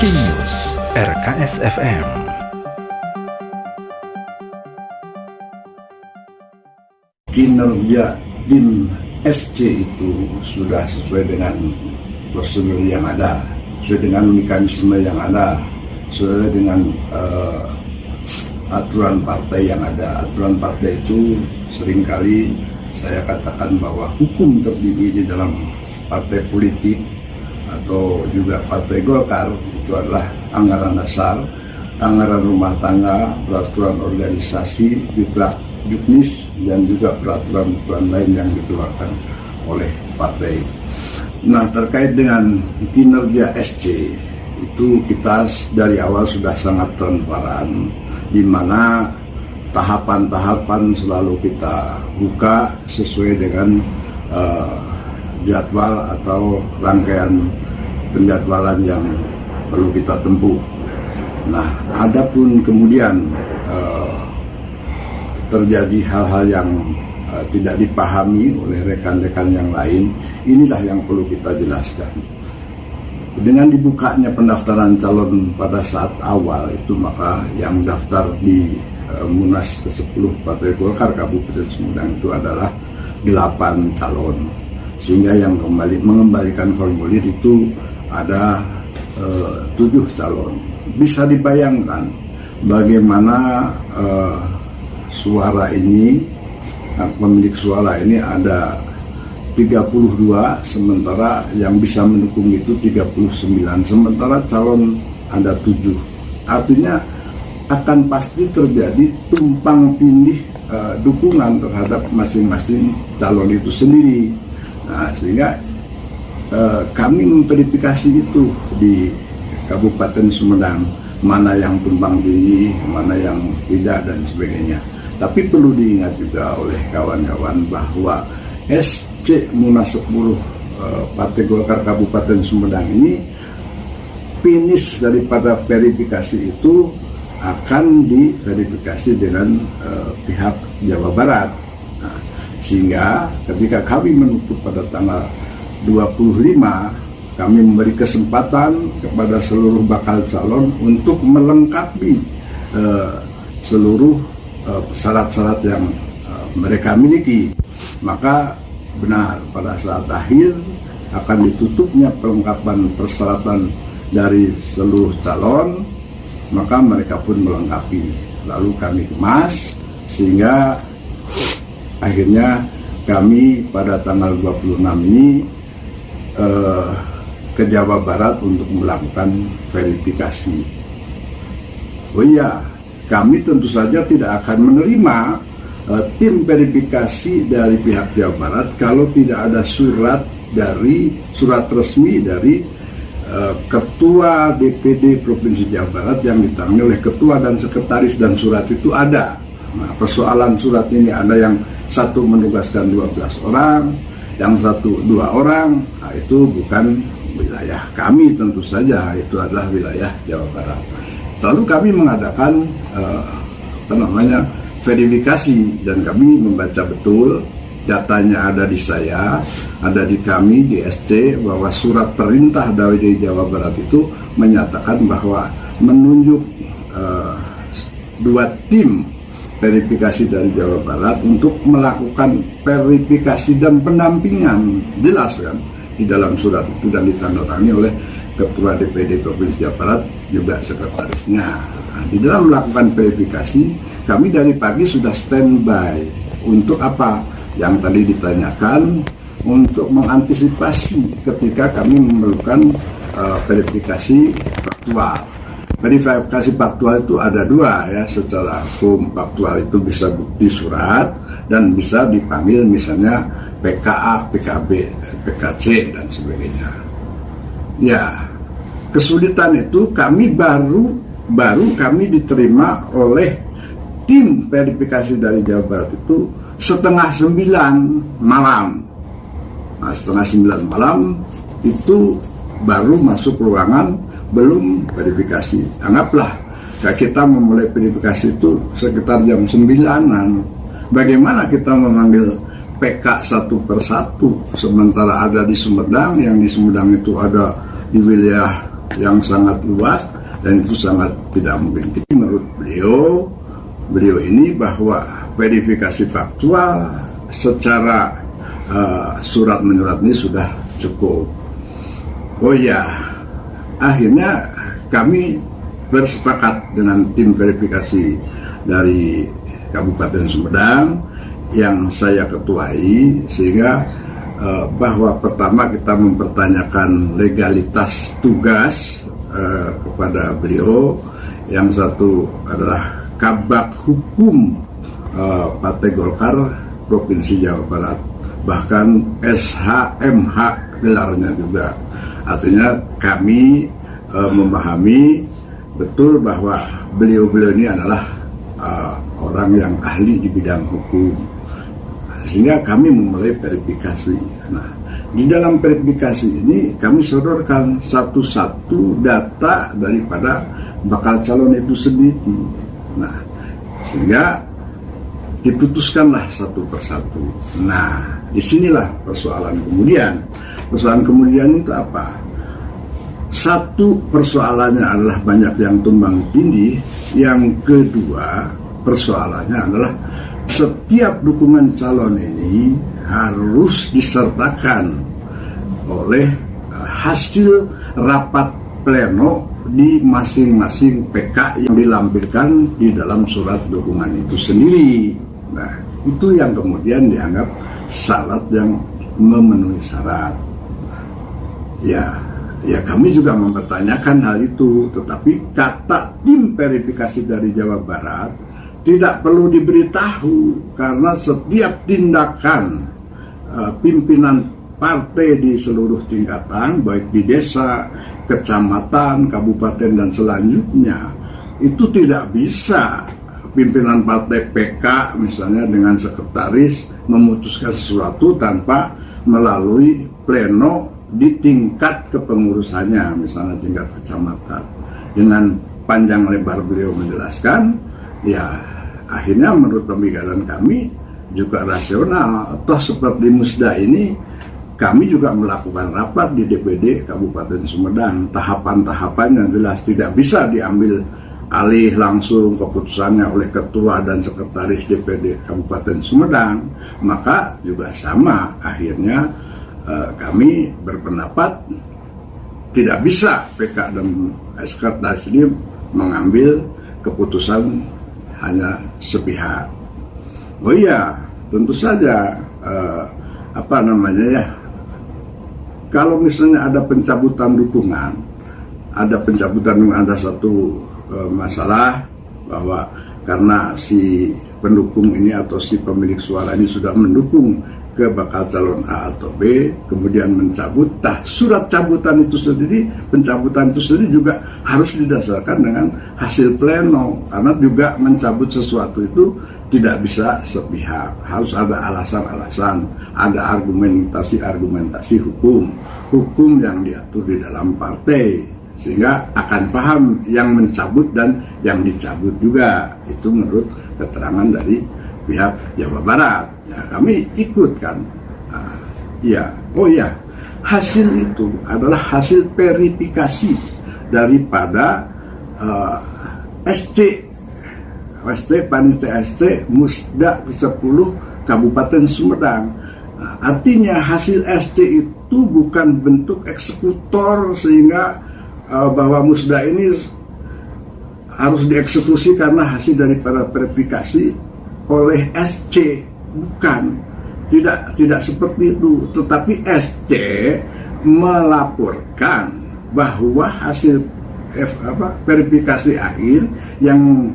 Breaking News RKS FM. Kinerja tim SC itu sudah sesuai dengan prosedur yang ada, sesuai dengan mekanisme yang ada, sesuai dengan aturan partai yang ada. Aturan partai itu seringkali saya katakan bahwa hukum tertinggi di dalam partai politik atau juga partai Golkar itu adalah anggaran dasar, anggaran rumah tangga, peraturan organisasi, juknis, dan juga peraturan-peraturan lain yang dikeluarkan oleh partai. Nah, terkait dengan kinerja SC itu kita dari awal sudah sangat transparan, di mana tahapan-tahapan selalu kita buka sesuai dengan jadwal atau rangkaian penjadwalan yang perlu kita tempuh. Nah, adapun kemudian terjadi hal-hal yang tidak dipahami oleh rekan-rekan yang lain, inilah yang perlu kita jelaskan. Dengan dibukanya pendaftaran calon pada saat awal itu, maka yang daftar di Munas ke-10 Partai Golkar Kabupaten Sumedang itu adalah 8 calon. Sehingga yang mengembalikan formulir itu ada 7 calon. Bisa dibayangkan bagaimana suara ini, pemilik suara ini ada 32, sementara yang bisa mendukung itu 39, sementara calon ada 7. Artinya akan pasti terjadi tumpang tindih dukungan terhadap masing-masing calon itu sendiri. Nah, sehingga kami memverifikasi itu di Kabupaten Sumedang, mana yang tumpang tinggi, mana yang tidak, dan sebagainya. Tapi perlu diingat juga oleh kawan-kawan bahwa SC Munas 10 Partai Golkar Kabupaten Sumedang ini, finish daripada verifikasi itu akan diverifikasi dengan pihak Jawa Barat. Nah, sehingga ketika kami menutup pada tanggal 25, kami memberi kesempatan kepada seluruh bakal calon untuk melengkapi seluruh syarat-syarat yang mereka miliki. Maka benar, pada saat akhir akan ditutupnya perlengkapan persyaratan dari seluruh calon, maka mereka pun melengkapi. Lalu kami kemas, sehingga akhirnya kami pada tanggal 26 ini ke Jawa Barat untuk melakukan verifikasi. Oh iya, kami tentu saja tidak akan menerima tim verifikasi dari pihak Jawa Barat kalau tidak ada surat resmi dari Ketua DPD Provinsi Jawa Barat yang ditangani oleh Ketua dan Sekretaris, dan surat itu ada. Nah, persoalan surat ini ada yang satu menugaskan 12 orang, yang satu 2 orang. Nah, itu bukan wilayah kami, tentu saja itu adalah wilayah Jawa Barat. Lalu kami mengadakan verifikasi, dan kami membaca betul datanya ada di saya, ada di kami di SC, bahwa surat perintah dari Jawa Barat itu menyatakan bahwa menunjuk 2 tim verifikasi dari Jawa Barat untuk melakukan verifikasi dan pendampingan. Jelas kan di dalam surat itu, dan ditandatangani oleh Ketua DPD Provinsi Jawa Barat juga sekretarisnya. Nah, di dalam melakukan verifikasi, kami dari pagi sudah standby untuk apa? Yang tadi ditanyakan, untuk mengantisipasi ketika kami memerlukan verifikasi faktual. Verifikasi faktual itu ada 2 ya, secara hukum. Faktual itu bisa bukti surat dan bisa dipanggil misalnya PKA, PKB, PKC, dan sebagainya. Ya, kesulitan itu kami baru kami diterima oleh tim verifikasi dari Jawa Barat itu setengah 9 malam. Nah, setengah 9 malam itu baru masuk ruangan, belum verifikasi. Anggaplah kita memulai verifikasi itu sekitar jam 9-an. Bagaimana kita memanggil PK satu persatu, sementara ada di Sumedang, yang di Sumedang itu ada di wilayah yang sangat luas dan itu sangat tidak mungkin. Jadi menurut beliau ini bahwa verifikasi faktual secara surat menyurat ini sudah cukup. Oh ya, akhirnya kami bersepakat dengan tim verifikasi dari Kabupaten Sumedang yang saya ketuai, sehingga bahwa pertama kita mempertanyakan legalitas tugas kepada beliau. Yang satu adalah Kabak Hukum Partai Golkar Provinsi Jawa Barat, bahkan SHMH gelarnya juga. Artinya kami memahami betul bahwa beliau-beliau ini adalah orang yang ahli di bidang hukum, sehingga kami memulai verifikasi. Nah, di dalam verifikasi ini kami sodorkan satu-satu data daripada bakal calon itu sendiri. Nah, sehingga diputuskanlah satu persatu. Nah, disinilah persoalan kemudian. Persoalan kemudian itu apa? Satu persoalannya adalah banyak yang tumbang tindih. Yang kedua persoalannya adalah setiap dukungan calon ini harus disertakan oleh hasil rapat pleno di masing-masing PK yang dilampirkan di dalam surat dukungan itu sendiri. Nah, itu yang kemudian dianggap syarat yang memenuhi syarat. Ya kami juga mempertanyakan hal itu, tetapi kata tim verifikasi dari Jawa Barat tidak perlu diberitahu, karena setiap tindakan pimpinan partai di seluruh tingkatan, baik di desa, kecamatan, kabupaten, dan selanjutnya, itu tidak bisa pimpinan partai PK misalnya dengan sekretaris memutuskan sesuatu tanpa melalui pleno di tingkat kepengurusannya, misalnya tingkat kecamatan. Dengan panjang lebar beliau menjelaskan, ya akhirnya menurut pemikiran kami juga rasional. Toh seperti Musda ini, kami juga melakukan rapat di DPD Kabupaten Sumedang. Tahapan-tahapannya jelas, tidak bisa diambil alih langsung keputusannya oleh ketua dan sekretaris DPD Kabupaten Sumedang. Maka juga sama, akhirnya kami berpendapat tidak bisa PK dan sekretaris ini mengambil keputusan hanya sepihak. Oh iya, tentu saja kalau misalnya ada pencabutan dukungan, ada satu masalah bahwa karena si pendukung ini atau si pemilik suara ini sudah mendukung ke bakal calon A atau B, kemudian mencabut. Surat cabutan itu sendiri, pencabutan itu sendiri juga harus didasarkan dengan hasil pleno, karena juga mencabut sesuatu itu tidak bisa sepihak, harus ada alasan-alasan, ada argumentasi hukum yang diatur di dalam partai, sehingga akan paham yang mencabut dan yang dicabut juga. Itu menurut keterangan dari pihak Jawa Barat. Ya, kami ikut kan. Hasil itu adalah hasil verifikasi daripada SC Panitia SC Musda 10 Kabupaten Sumedang. Artinya hasil SC itu bukan bentuk eksekutor sehingga bahwa Musda ini harus dieksekusi karena hasil daripada verifikasi oleh SC. Bukan, tidak seperti itu. Tetapi SC melaporkan bahwa hasil verifikasi akhir yang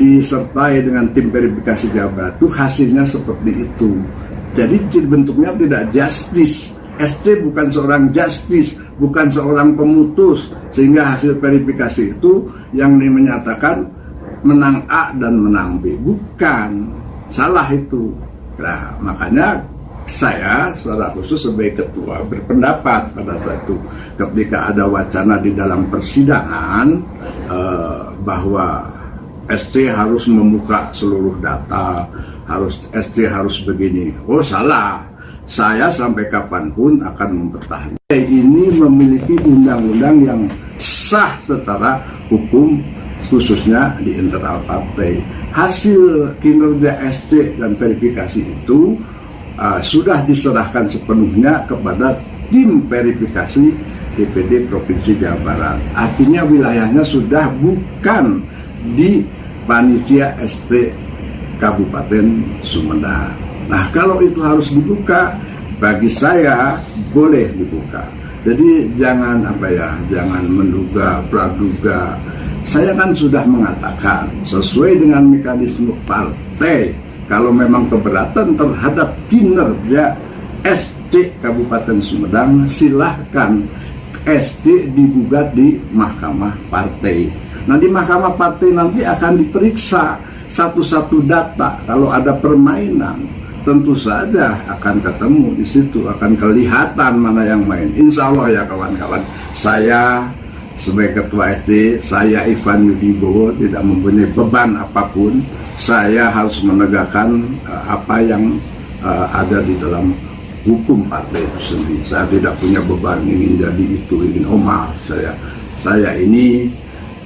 disertai dengan tim verifikasi Jawa Barat itu hasilnya seperti itu. Jadi bentuknya tidak justice. SC bukan seorang justice, bukan seorang pemutus, sehingga hasil verifikasi itu yang menyatakan menang A dan menang B. Bukan. Salah itu. Nah, makanya saya secara khusus sebagai ketua berpendapat pada saat itu ketika ada wacana di dalam persidangan bahwa SC harus membuka seluruh data, SC harus begini. Oh, salah. saya sampai kapanpun akan mempertahankan. Ini memiliki undang-undang yang sah secara hukum, khususnya di internal partai. Hasil kinerja SC dan verifikasi itu sudah diserahkan sepenuhnya kepada tim verifikasi DPD Provinsi Jawa Barat. Artinya wilayahnya sudah bukan di Panitia ST Kabupaten Sumedang. Nah, kalau itu harus dibuka, bagi saya boleh dibuka. Jadi jangan jangan menduga, praduga. Saya kan sudah mengatakan sesuai dengan mekanisme partai, kalau memang keberatan terhadap kinerja SC Kabupaten Sumedang, silahkan SC digugat di Mahkamah Partai. Nah, di Mahkamah Partai nanti akan diperiksa satu-satu data. Kalau ada permainan, tentu saja akan ketemu di situ, akan kelihatan mana yang main. Insya Allah ya kawan-kawan, saya sebagai Ketua SC, saya Ivan Yudibowo tidak mempunyai beban apapun. Saya harus menegakkan apa yang ada di dalam hukum partai itu sendiri. Saya tidak punya beban ingin jadi itu, ingin maaf saya ini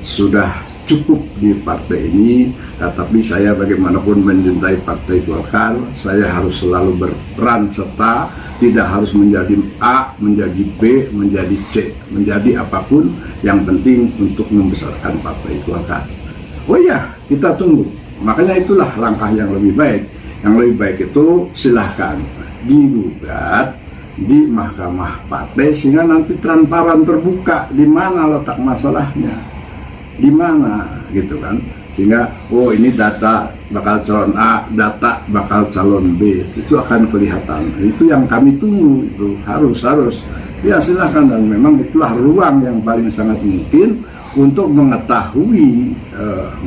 sudah cukup di partai ini, tetapi saya bagaimanapun mencintai Partai Golkar. Saya harus selalu berperan serta, tidak harus menjadi A, menjadi B, menjadi C, menjadi apapun, yang penting untuk membesarkan Partai Golkar. Oh iya, kita tunggu. Makanya itulah langkah yang lebih baik. Yang lebih baik itu silahkan digugat di Mahkamah Partai sehingga nanti transparan, terbuka di mana letak masalahnya, di mana gitu kan, sehingga oh ini data bakal calon A, data bakal calon B, itu akan kelihatan. Itu yang kami tunggu, itu harus ya silahkan, dan memang itulah ruang yang paling sangat mungkin untuk mengetahui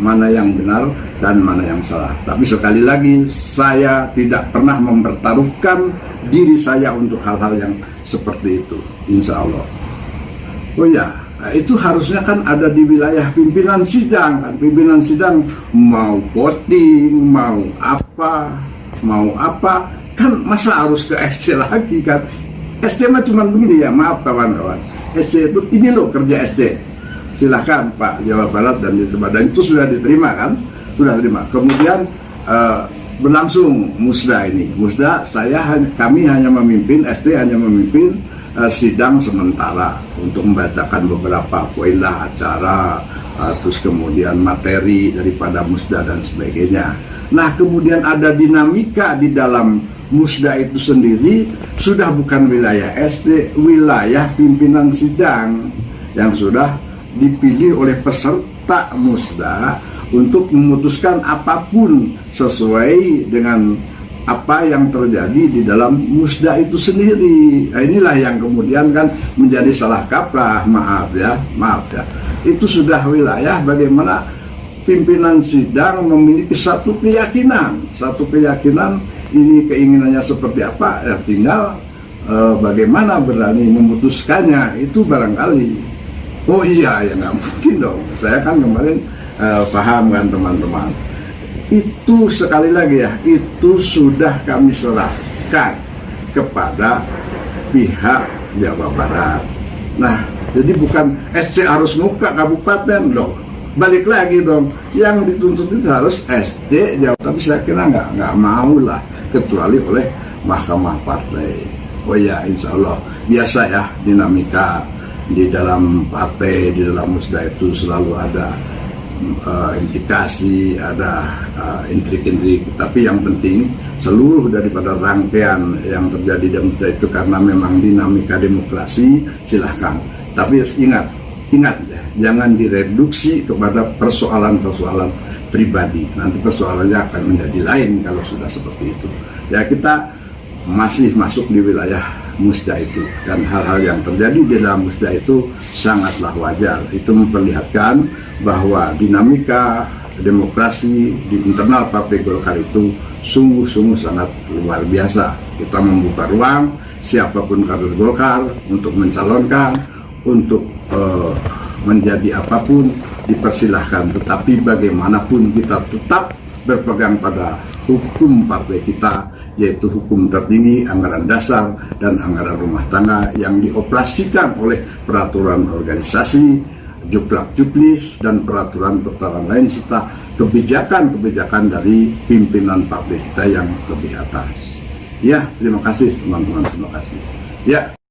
mana yang benar dan mana yang salah. Tapi sekali lagi, saya tidak pernah mempertaruhkan diri saya untuk hal-hal yang seperti itu, insya Allah. Oh ya, itu harusnya kan ada di wilayah pimpinan sidang kan. Pimpinan sidang mau voting, mau apa kan, masa harus ke SC lagi kan. SC mah cuma begini ya, maaf kawan-kawan, SC itu ini loh kerja SC, silahkan Pak Jawa Barat dan di tempat, dan itu sudah diterima kan, sudah terima. Kemudian berlangsung musda ini, kami hanya memimpin, SC hanya memimpin sidang sementara untuk membacakan beberapa poin lah acara, terus kemudian materi daripada musda dan sebagainya. Nah, kemudian ada dinamika di dalam musda itu sendiri, sudah bukan wilayah SC, wilayah pimpinan sidang yang sudah dipilih oleh peserta musda untuk memutuskan apapun sesuai dengan apa yang terjadi di dalam musda itu sendiri. Nah, inilah yang kemudian kan menjadi salah kaprah, maaf ya. Itu sudah wilayah bagaimana pimpinan sidang memiliki satu keyakinan ini keinginannya seperti apa, ya tinggal bagaimana berani memutuskannya, itu barangkali. Oh iya, ya nggak mungkin dong. Saya kan kemarin paham kan teman-teman. Itu sekali lagi ya, itu sudah kami serahkan kepada pihak Jawa Barat. Nah, jadi bukan SC harus muka kabupaten dong. Balik lagi dong, yang dituntut itu harus SC Jawa. Tapi saya kira nggak mau lah, kecuali oleh Mahkamah Partai. Oh ya, insya Allah biasa ya dinamika di dalam partai, di dalam musda itu selalu ada indikasi, ada intrik-intrik. Tapi yang penting seluruh daripada rangkaian yang terjadi di musda itu karena memang dinamika demokrasi, silahkan. Tapi ingat ya, jangan direduksi kepada persoalan-persoalan pribadi. Nanti persoalannya akan menjadi lain kalau sudah seperti itu. Ya, kita masih masuk di wilayah musda itu, dan hal-hal yang terjadi di dalam musda itu sangatlah wajar. Itu memperlihatkan bahwa dinamika demokrasi di internal Partai Golkar itu sungguh-sungguh sangat luar biasa. Kita membuka ruang siapapun kader Golkar untuk mencalonkan, untuk menjadi apapun dipersilahkan, tetapi bagaimanapun kita tetap berpegang pada hukum partai kita, yaitu hukum tertinggi, anggaran dasar, dan anggaran rumah tangga yang dioperasikan oleh peraturan organisasi, juklak-juklis, dan peraturan-peraturan lain serta kebijakan-kebijakan dari pimpinan partai kita yang lebih atas. Ya, terima kasih teman-teman, terima kasih. Ya.